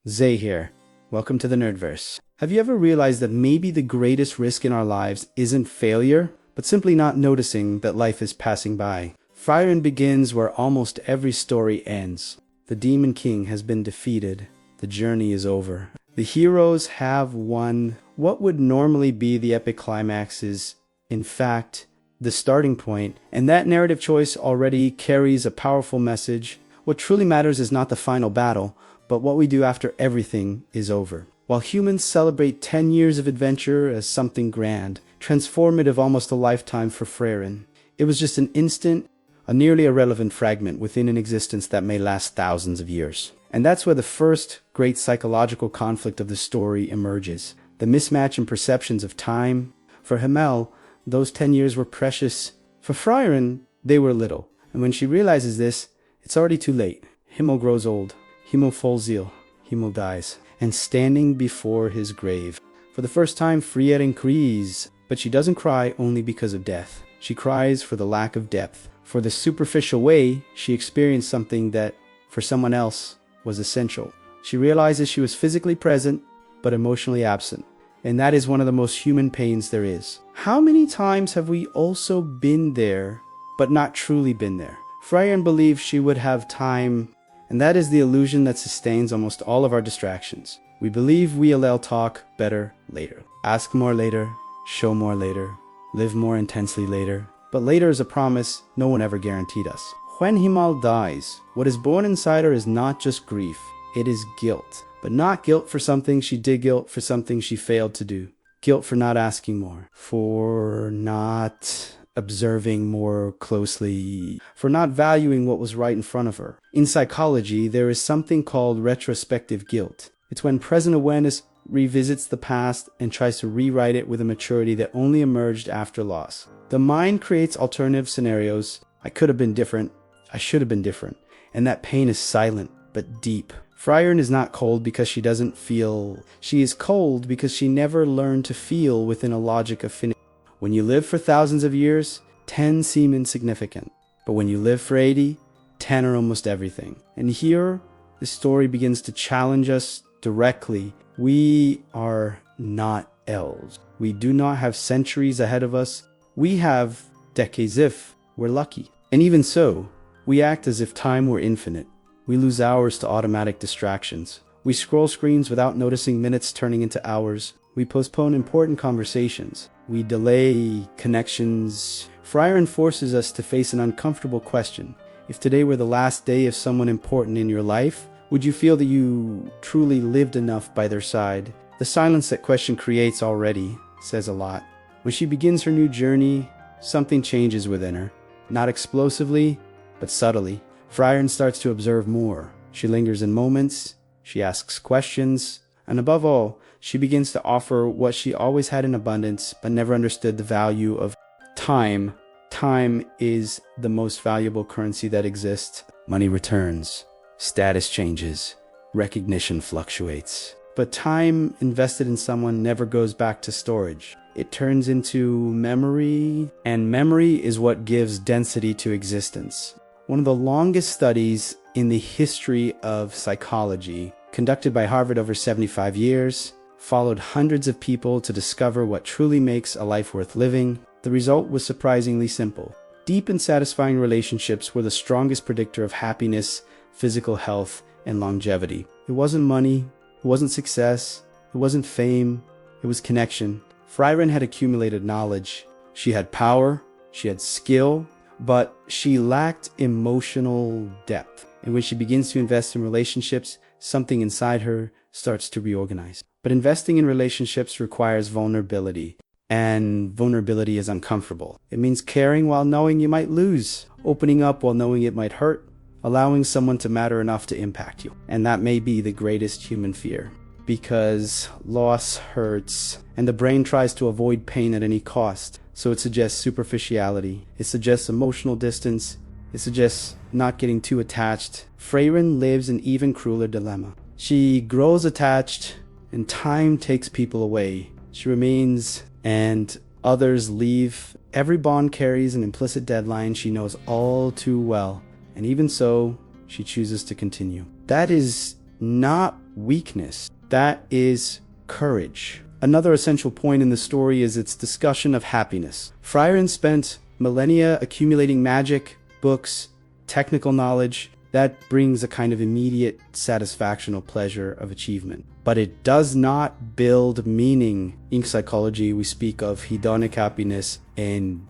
Zay here. Welcome to the Nerdverse. Have you ever realized that maybe the greatest risk in our lives isn't failure, but simply not noticing that life is passing by? Frieren begins where almost every story ends. The Demon King has been defeated. The journey is over. The heroes have won. What would normally be the epic climax is, in fact, the starting point, and that narrative choice already carries a powerful message. What truly matters is not the final battle, but what we do after everything is over. While humans celebrate 10 years of adventure as something grand, transformative, almost a lifetime for Frieren, it was just an instant, a nearly irrelevant fragment within an existence that may last thousands of years. And that's where the first great psychological conflict of the story emerges. The mismatch in perceptions of time. For Himmel, those 10 years were precious. For Frieren, they were little. And when she realizes this, it's already too late. Himmel grows old. Himmel falls ill. Himmel dies. And standing before his grave, for the first time, Frieren cries. But she doesn't cry only because of death. She cries for the lack of depth. For the superficial way she experienced something that, for someone else, was essential. She realizes she was physically present, but emotionally absent. And that is one of the most human pains there is. How many times have we also been there, but not truly been there? Frieren believed she would have time, and that is the illusion that sustains almost all of our distractions. We believe we'll talk better later. Ask more later, show more later, live more intensely later. But later is a promise no one ever guaranteed us. When Himmel dies, what is born inside her is not just grief, it is guilt. But not guilt for something she did, guilt for something she failed to do. Guilt for not asking more, for not observing more closely, for not valuing what was right in front of her. In psychology, there is something called retrospective guilt. It's when present awareness revisits the past and tries to rewrite it with a maturity that only emerged after loss. The mind creates alternative scenarios. I could have been different. I should have been different. And that pain is silent, but deep. Frieren is not cold because she doesn't feel. She is cold because she never learned to feel within a logic of finitude. When you live for thousands of years, 10 seem insignificant. But when you live for 80, 10 are almost everything. And here, the story begins to challenge us directly. We are not elves. We do not have centuries ahead of us. We have decades if we're lucky. And even so, we act as if time were infinite. We lose hours to automatic distractions. We scroll screens without noticing minutes turning into hours. We postpone important conversations. We delay connections. Frieren forces us to face an uncomfortable question. If today were the last day of someone important in your life, would you feel that you truly lived enough by their side? The silence that question creates already says a lot. When she begins her new journey, something changes within her. Not explosively, but subtly. Frieren starts to observe more. She lingers in moments, she asks questions, and above all, she begins to offer what she always had in abundance but never understood the value of time. Time is the most valuable currency that exists. Money returns, status changes, recognition fluctuates. But time invested in someone never goes back to storage. It turns into memory, and memory is what gives density to existence. One of the longest studies in the history of psychology, conducted by Harvard over 75 years, followed hundreds of people to discover what truly makes a life worth living. The result was surprisingly simple. Deep and satisfying relationships were the strongest predictor of happiness, physical health, and longevity. It wasn't money, it wasn't success, it wasn't fame, it was connection. Frieren had accumulated knowledge. She had power, she had skill, but she lacked emotional depth. And when she begins to invest in relationships, something inside her starts to reorganize. But investing in relationships requires vulnerability, and vulnerability is uncomfortable. It means caring while knowing you might lose, opening up while knowing it might hurt, allowing someone to matter enough to impact you. And that may be the greatest human fear, because loss hurts, and the brain tries to avoid pain at any cost. So it suggests superficiality, it suggests emotional distance, it suggests not getting too attached. Frieren lives an even crueler dilemma. She grows attached, and time takes people away. She remains, and others leave. Every bond carries an implicit deadline she knows all too well, and even so, she chooses to continue. That is not weakness. That is courage. Another essential point in the story is its discussion of happiness. Frieren spent millennia accumulating magic, books, technical knowledge. That brings a kind of immediate satisfaction or pleasure of achievement. But it does not build meaning. In psychology, we speak of hedonic happiness and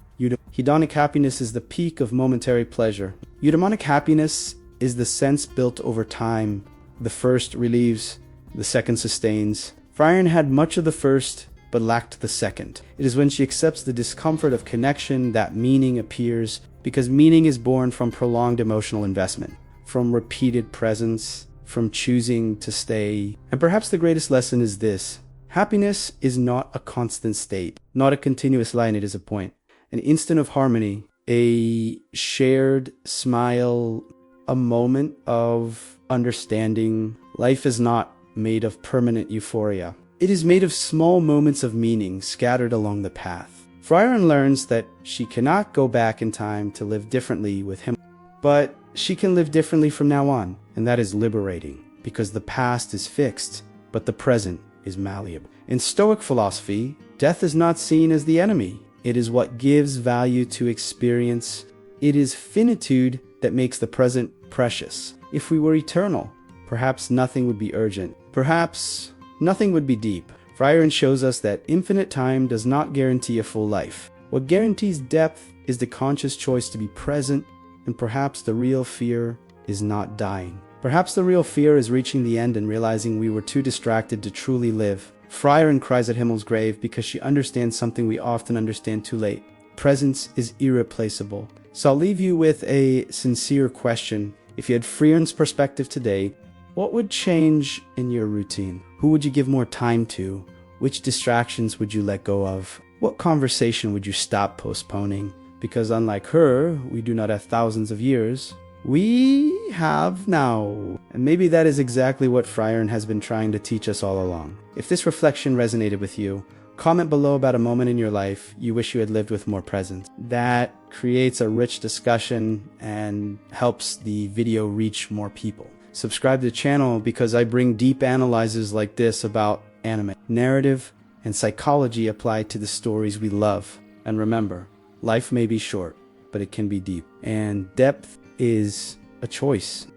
hedonic happiness is the peak of momentary pleasure. Eudaimonic happiness is the sense built over time. The first relieves, the second sustains. Frieren had much of the first, but lacked the second. It is when she accepts the discomfort of connection that meaning appears, because meaning is born from prolonged emotional investment, from repeated presence, from choosing to stay. And perhaps the greatest lesson is this: happiness is not a constant state, not a continuous line, it is a point. An instant of harmony, a shared smile, a moment of understanding. Life is not made of permanent euphoria. It is made of small moments of meaning scattered along the path. Frieren learns that she cannot go back in time to live differently with him, but she can live differently from now on, and that is liberating, because the past is fixed, but the present is malleable. In Stoic philosophy, death is not seen as the enemy. It is what gives value to experience. It is finitude that makes the present precious. If we were eternal, perhaps nothing would be urgent. Perhaps nothing would be deep. Frieren shows us that infinite time does not guarantee a full life. What guarantees depth is the conscious choice to be present, and perhaps the real fear is not dying. Perhaps the real fear is reaching the end and realizing we were too distracted to truly live. Frieren cries at Himmel's grave because she understands something we often understand too late. Presence is irreplaceable. So I'll leave you with a sincere question. If you had Frieren's perspective today, what would change in your routine? Who would you give more time to? Which distractions would you let go of? What conversation would you stop postponing? Because unlike her, we do not have thousands of years. We have now. And maybe that is exactly what Frieren has been trying to teach us all along. If this reflection resonated with you, comment below about a moment in your life you wish you had lived with more presence. That creates a rich discussion and helps the video reach more people. Subscribe to the channel because I bring deep analyses like this about anime. Narrative and psychology apply to the stories we love. And remember, life may be short, but it can be deep. And depth is a choice.